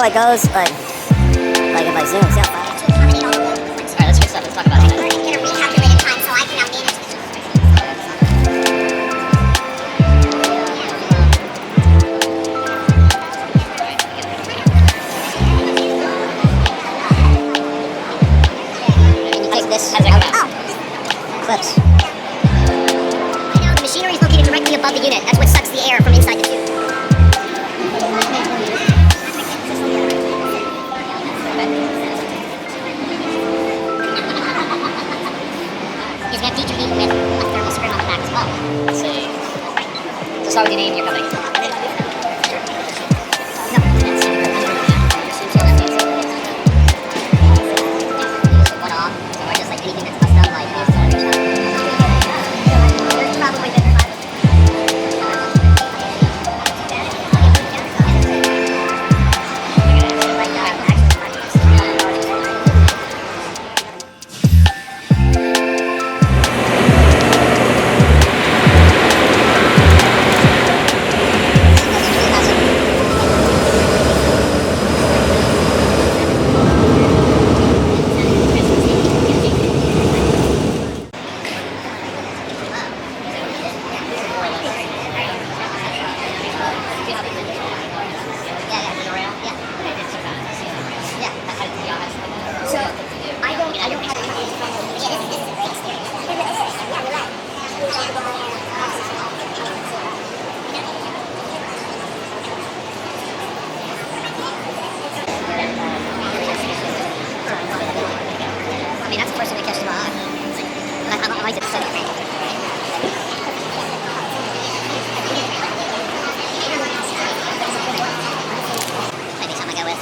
how it goes, like if I zoom, see how fast. Alright, that's good stuff. Let's talk about it. In a recalculated time, so I can now manage the This has a Clips. I know the machinery is located directly above the unit. That's what sucks the air from inside the tube. He's got feature heat with a thermal scrim on the back as well. Let's see. So how would you name your company? I mean, that's the first thing that catches my eye. I like it so maybe something I go with.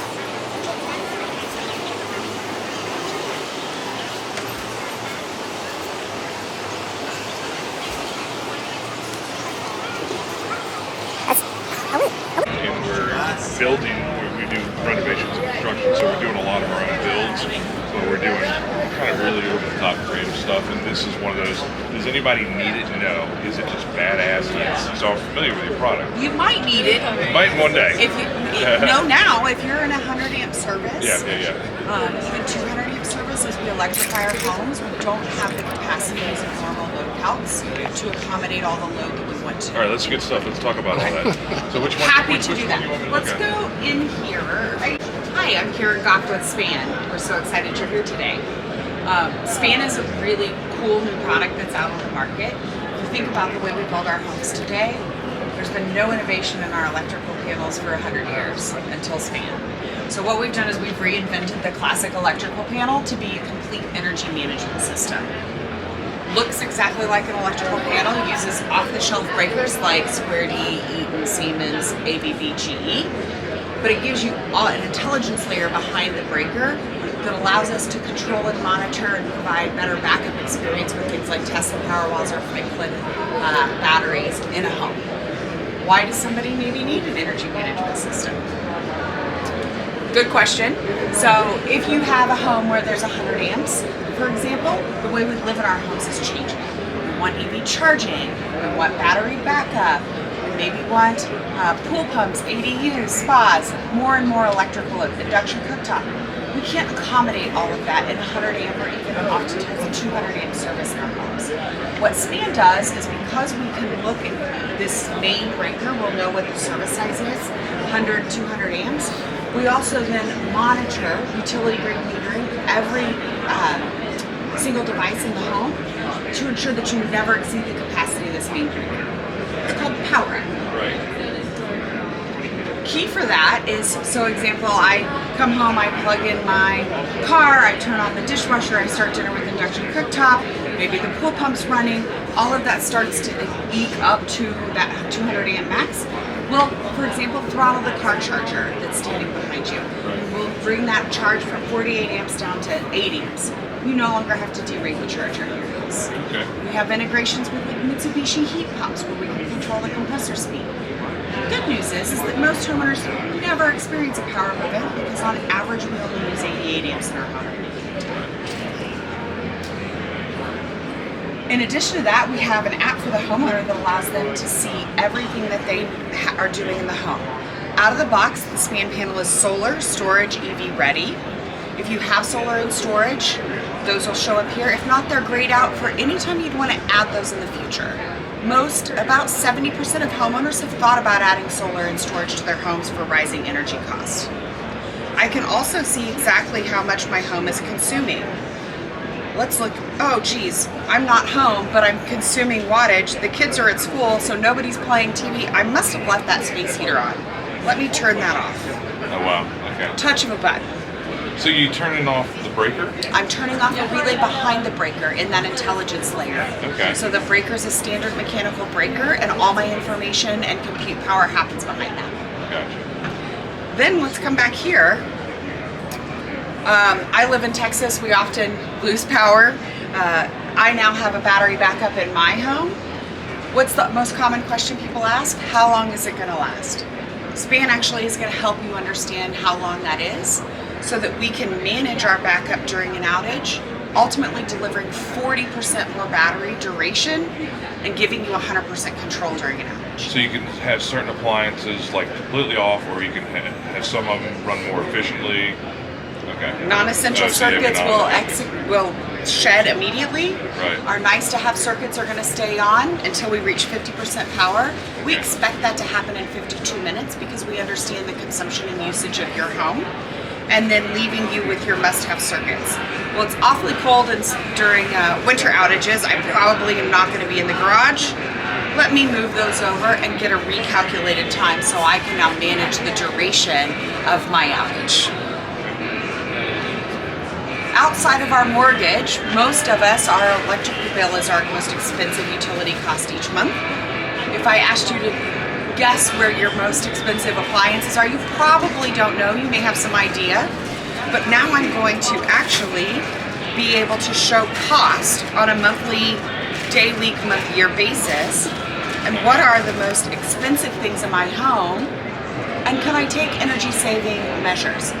And we're building, we do renovations and construction, so we're doing a lot of our own builds. So we're doing kind of really over-the-top creative stuff, and this is one of those, does anybody need it? No. Is it just badass? Yes. So I'm familiar with your product. You might need it. Might one day. If you no, now if you're in a 100 amp service, Yeah. even 200 amp service, as we electrify our homes, we don't have the capacities of normal load calcs to accommodate all the load that we want to. All right, that's good stuff. Let's talk about all that. So which one? Happy which to do one that. do you want me to Let's look at? go in here. Hi, I'm Karen Goff with Span. We're so excited you're here today. Span is a really cool new product that's out on the market. If you think about the way we build our homes today, there's been no innovation in our electrical panels for 100 years until Span. So what we've done is we've reinvented the classic electrical panel to be a complete energy management system. Looks exactly like an electrical panel, uses off-the-shelf breakers like Square D, Eaton, Siemens, ABB, GE, but it gives you an intelligence layer behind the breaker that allows us to control and monitor and provide better backup experience with things like Tesla Powerwalls or Franklin batteries in a home. Why does somebody maybe need an energy management system? Good question. So if you have a home where there's 100 amps, for example, the way we live in our homes is changing. We want EV charging, we want battery backup, we maybe want pool pumps, ADUs, spas, more and more electrical induction cooktop. We can't accommodate all of that in a 100 amp or even oftentimes a 200 amp service in our homes. What Span does is because we can look at this main breaker, we'll know what the service size is, 100, 200 amps. We also then monitor utility grade metering every single device in the home to ensure that you never exceed the capacity of this main breaker. It's called Power Up. Right. Key for that is, so example, I come home, I plug in my car, I turn on the dishwasher, I start dinner with induction cooktop, maybe the pool pump's running, all of that starts to eke up to that 200 amp max. We'll, for example, throttle the car charger that's standing behind you. We'll bring that charge from 48 amps down to 8 amps. You no longer have to derate the charger in your house. Okay. We have integrations with like Mitsubishi heat pumps where we can control the compressor speed. The good news is that most homeowners never experience a power event because on average we only use 88 amps in our home. In addition to that, we have an app for the homeowner that allows them to see everything that they are doing in the home. Out of the box, the SPAN panel is solar, storage, EV ready. If you have solar and storage, those will show up here. If not, they're grayed out for any time you'd want to add those in the future. About 70% of homeowners have thought about adding solar and storage to their homes for rising energy costs. I can also see exactly how much my home is consuming. Let's look, oh geez, I'm not home, but I'm consuming wattage. The kids are at school, so nobody's playing TV. I must have left that space heater on. Let me turn that off. Oh wow, okay. Touch of a button. So you turning off the breaker? I'm turning off a relay behind the breaker in that intelligence layer. Okay. So the breaker is a standard mechanical breaker, and all my information and compute power happens behind that. Gotcha. Then let's come back here. I live in Texas. We often lose power. I now have a battery backup in my home. What's the most common question people ask? How long is it going to last? SPAN actually is going to help you understand how long that is, so that we can manage our backup during an outage, ultimately delivering 40% more battery duration and giving you 100% control during an outage. So you can have certain appliances like completely off, or you can have some of them run more efficiently. Okay. Non-essential circuits will shed immediately. Right. Our nice-to-have circuits are going to stay on until we reach 50% power. We expect that to happen in 52 minutes because we understand the consumption and usage of your home, and then leaving you with your must-have circuits. Well, it's awfully cold and during winter outages. I probably am not going to be in the garage. Let me move those over and get a recalculated time so I can now manage the duration of my outage. Outside of our mortgage, most of us, our electric bill is our most expensive utility cost each month. If I asked you to guess where your most expensive appliances are, you probably don't know. You may have some idea. But now I'm going to actually be able to show cost on a monthly, day, week, month, year basis. And what are the most expensive things in my home? And can I take energy saving measures?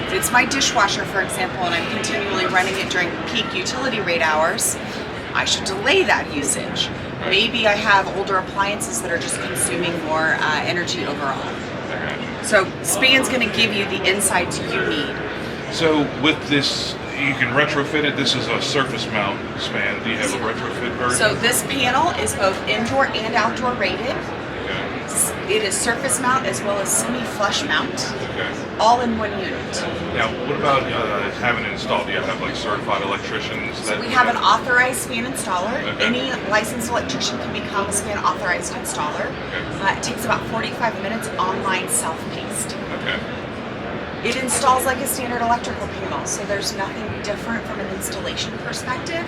If it's my dishwasher, for example, and I'm continually running it during peak utility rate hours, I should delay that usage. Maybe I have older appliances that are just consuming more energy overall. So SPAN's going to give you the insights you need. So with this, you can retrofit it. This is a surface mount SPAN. Do you have a retrofit version? So this panel is both indoor and outdoor rated. It is surface mount as well as semi-flush mount, all in one unit. Now, what about having it installed? Do you have like certified electricians? So we have an authorized SPAN installer. Any licensed electrician can become a SPAN authorized installer. It takes about 45 minutes, online, self-paced. It installs like a standard electrical panel, so there's nothing different from an installation perspective.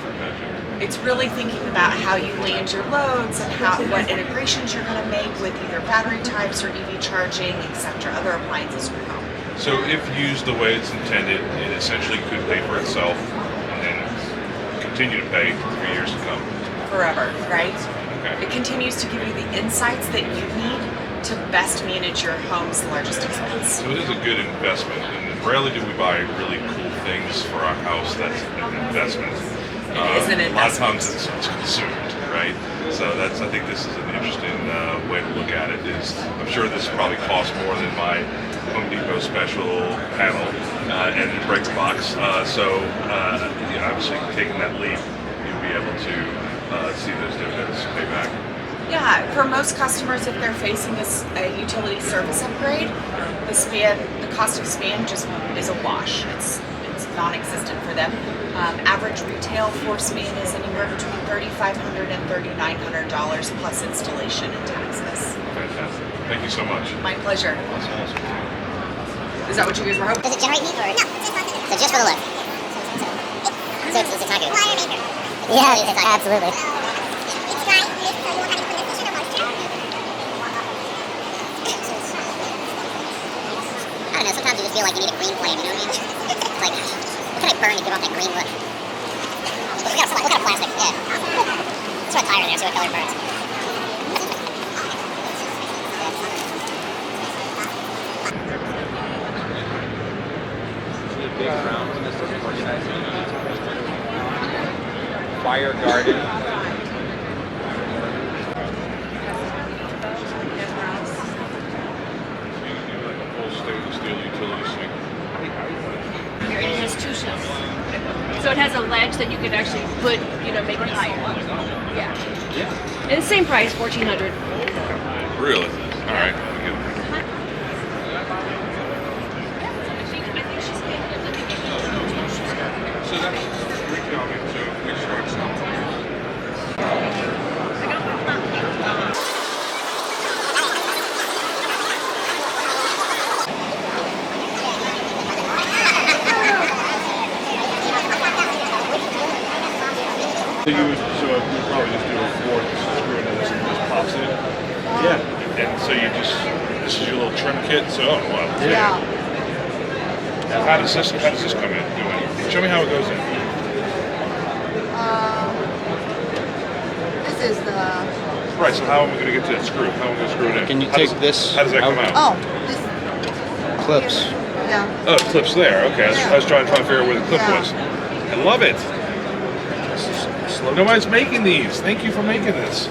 It's really thinking about how you land your loads and what integrations you're going to make with either battery types or EV charging, etc., other appliances in your home. So if used the way it's intended, it essentially could pay for itself and then continue to pay for years to come. Forever, right? It continues to give you the insights that you need to best manage your home's largest expense. So it is a good investment, and rarely do we buy really cool things for our house that's an investment. It is an investment. A lot of times it's consumed, right? So I think this is an interesting way to look at it. I'm sure this probably costs more than my Home Depot special panel and breaker box. Obviously taking that leap, you'll be able to see those dividends pay back. Yeah, for most customers, if they're facing a utility service upgrade, the cost of SPAN just is a wash. It's non-existent for them. Average retail for SPAN is anywhere between $3,500 and $3,900 plus installation and taxes. Fantastic. Thank you so much. My pleasure. That's awesome. Is that what you guys were hoping? Does it generate heat or no? So just for the look. So it's not good. Yeah, absolutely. I don't know, sometimes you just feel like you need a green flame, you know what I mean? It's like, what can I burn to give off that green look? What kind of plastic? Yeah. Let's throw a tire in there, see what color it burns. Fire garden. 2 shelves. So it has a ledge that you can actually put, make it higher. Yeah. And the same price, $1,400. Really? All right. So that's retail. So we start something. So you would probably just do a fourth screw into this and it just pops in. Yeah. And so this is your little trim kit. So wow. Yeah. Now how does this come in? Show me how it goes in. This is the. Right. So how am I going to get to that screw? How am I going to screw it in? Can you take this? How does that come out? Oh, this. Clips. Yeah. Oh, it clips there. Okay. I was trying to figure out where the clip was. I love it. Nobody's making these. Thank you for making this.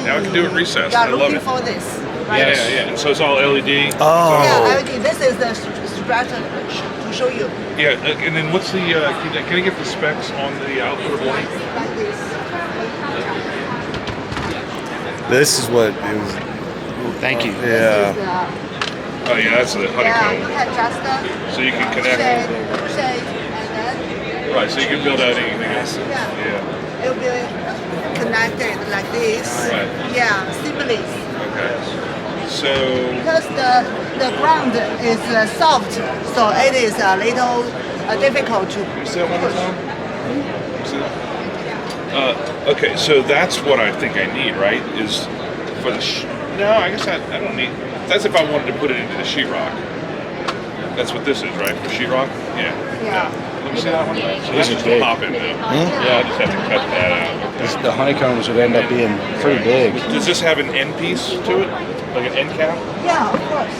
Now I can do it recessed. I love looking it. for this. Yeah. And so it's all LED. Oh. Yeah, LED. This is the structure to show you. Yeah. And then what's the? Can I get the specs on the output of light? Like this. This is what it was. Thank you. Yeah. This is Oh yeah, that's the you honeycomb. can just So you can connect. shade, and Right. So you can build out anything else. then Yeah. it will be connected like this. Right. Yeah, seamless. Okay. So Because the ground is soft, so it is a little difficult to you say it one more time. See that? Okay, so that's what I think I need, right? Is for the no, I guess I don't need. That's if I wanted to put it into the sheetrock. That's what this is, right? For sheetrock? Yeah. Let me see that one. So this is the pop in now. Yeah, I just have to cut that out. The honeycombs would end up being pretty big. Does this have an end piece to it? Like an end cap? Yeah, of course.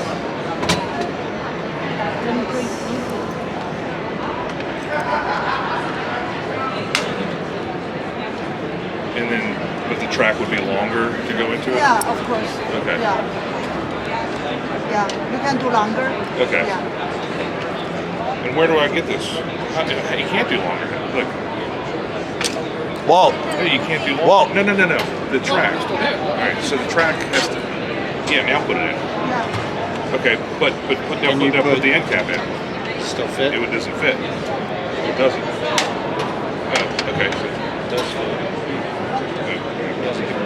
And then, but the track would be longer to go into it? Yeah, of course. Okay. Yeah, you can do longer. Okay. Yeah. And where do I get this? You can't do longer. Look. Walt. No, you can't do Walt. longer. No. The track. All right, so the track has to. Yeah, now put it in. Yeah. Okay, but put the end cap in. Still fit? It doesn't fit. It doesn't. Oh, okay. So It does fit.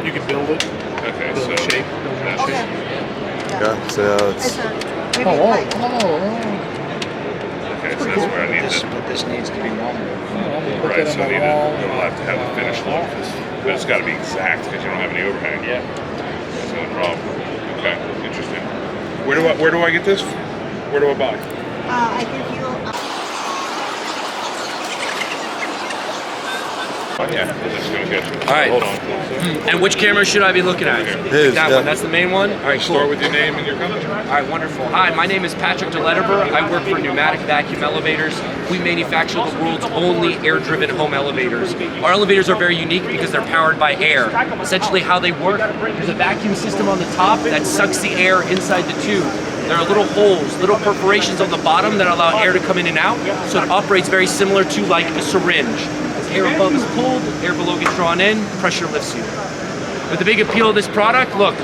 you can build it. Okay, Build so a shape. that Okay. shape. Yeah, so It's it's. a maybe like Okay, so that's where I need this. But this needs to be longer. Right, so we'll have to have a finished look. But it's got to be exact because you don't have any overhang. Yeah. That's the only problem. Okay, interesting. Where do I get this? Where do I buy? I give you. Oh, yeah, this is going to get you. All right. Hold on. And which camera should I be looking at? His, That yeah. one. That's the main one? All right, Start cool. with your name and your company. All right, wonderful. Hi, my name is Patrick DeLetterber. I work for Pneumatic Vacuum Elevators. We manufacture the world's only air-driven home elevators. Our elevators are very unique because they're powered by air. Essentially how they work, there's a vacuum system on the top that sucks the air inside the tube. There are little holes, little perforations on the bottom that allow air to come in and out, so it operates very similar to like a syringe. As air above is pulled, air below gets drawn in, pressure lifts you. But the big appeal of this product, look,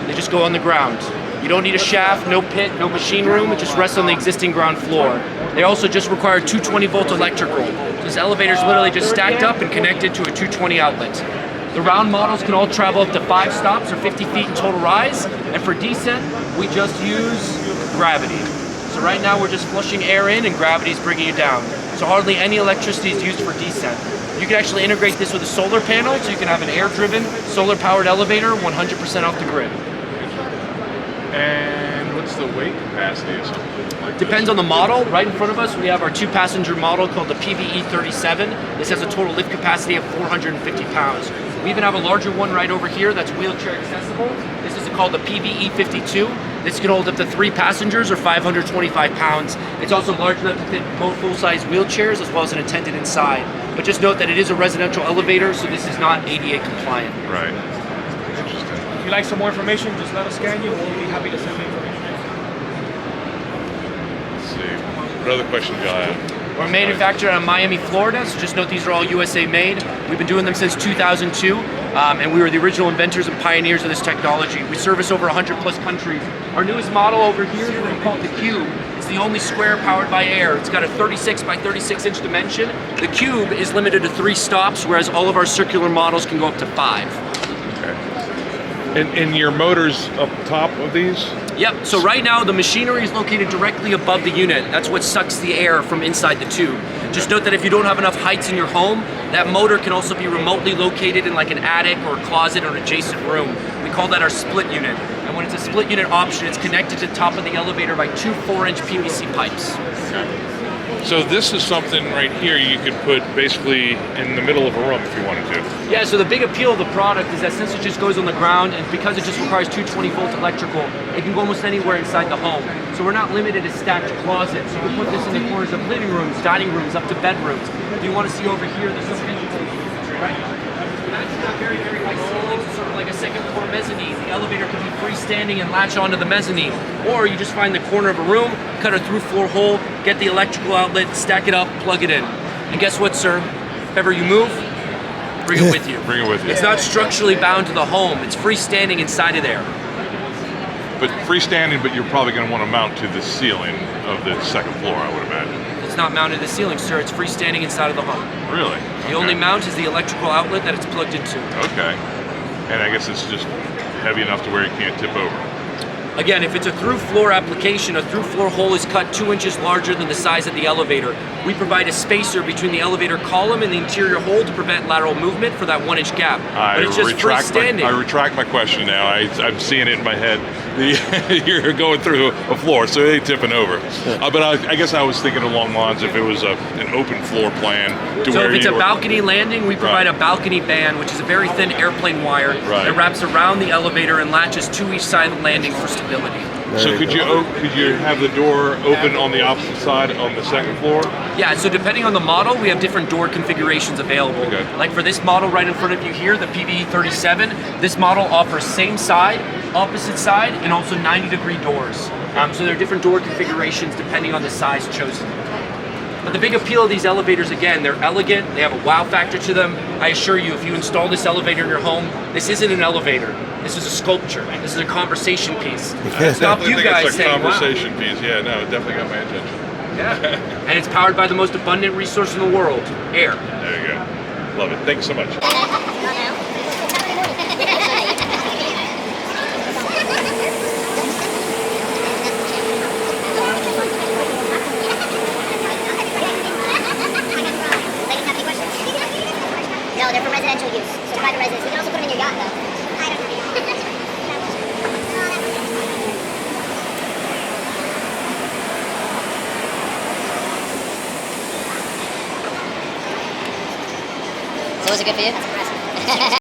they just go on the ground. You don't need a shaft, no pit, no machine room, it just rests on the existing ground floor. They also just require 220-volt electrical. So this elevator is literally just stacked up and connected to a 220 outlet. The round models can all travel up to 5 stops or 50 feet in total rise, and for descent, we just use gravity. So right now we're just flushing air in and gravity is bringing you down. So hardly any electricity is used for descent. You can actually integrate this with a solar panel, so you can have an air-driven, solar-powered elevator 100% off the grid. And what's the weight capacity or something like Depends on the model. Right in front of us, we have our 2-passenger model called the PVE 37. This has a total lift capacity of 450 pounds. We even have a larger one right over here that's wheelchair accessible. This is called the PVE 52. This can hold up to 3 passengers or 525 pounds. It's also large enough to fit both full-size wheelchairs as well as an attendant inside. But just note that it is a residential elevator, so this is not ADA compliant. Right. Interesting. If you'd like some more information, just let us scan you. We'll be happy to send the information. Let's see. What other questions y'all have? We're manufactured out of Miami, Florida, so just note these are all USA made. We've been doing them since 2002, and we were the original inventors and pioneers of this technology. We service over 100 plus countries. Our newest model over here is called the Cube. It's the only square powered by air. It's got a 36 by 36 inch dimension. The Cube is limited to 3 stops, whereas all of our circular models can go up to 5. And your motor's up top of these? Yep, so right now the machinery is located directly above the unit. That's what sucks the air from inside the tube. Just note that if you don't have enough heights in your home, that motor can also be remotely located in like an attic or a closet or an adjacent room. We call that our split unit. And when it's a split unit option, it's connected to the top of the elevator by 2 4-inch PVC pipes. Okay. So this is something right here you could put basically in the middle of a room if you wanted to. Yeah, so the big appeal of the product is that since it just goes on the ground and because it just requires 220-volt electrical, it can go almost anywhere inside the home. So we're not limited to stacked closets. So we put this in the corners of living rooms, dining rooms, up to bedrooms. If you want to see over here, there's some right? Imagine that very, very high ceilings, sort of like a second floor mezzanine. The elevator can be freestanding and latch onto the mezzanine. Or you just find the corner of a room, cut a through floor hole, get the electrical outlet, stack it up, plug it in. And guess what, sir? If ever you move, bring it with you. Bring it with you. It's not structurally bound to the home. It's freestanding inside of there. But freestanding, but you're probably going to want to mount to the ceiling of the second floor, I would imagine. It's not mounted to the ceiling, sir. It's freestanding inside of the home. Really? The only mount is the electrical outlet that it's plugged into. Okay. And I guess it's just heavy enough to where you can't tip over. Again, if it's a through floor application, a through floor hole is cut 2 inches larger than the size of the elevator. We provide a spacer between the elevator column and the interior hole to prevent lateral movement for that 1-inch gap. But it's just freestanding. I retract my question now. I'm seeing it in my head. You're going through a floor, so it ain't tipping over. But I guess I was thinking along the lines if it was an open floor plan. So if it's a balcony landing, we provide a balcony band, which is a very thin airplane wire that wraps around the elevator and latches to each side of the landing for stability. So could you have the door open on the opposite side on the second floor? Yeah, so depending on the model, we have different door configurations available. Okay. Like for this model right in front of you here, the PVE37, this model offers same side, opposite side, and also 90-degree doors. So there are different door configurations depending on the size chosen. But the big appeal of these elevators, again, they're elegant, they have a wow factor to them. I assure you, if you install this elevator in your home, this isn't an elevator. This is a sculpture. This is a conversation piece. Stop you guys it's a saying, conversation piece. Yeah, no, it definitely got my attention. Yeah. And it's powered by the most abundant resource in the world, air. There you go. Love it. Thank you so much. No, they're for residential use. So private residence. You can also put them in your yacht, though. I don't know. So was it good for you?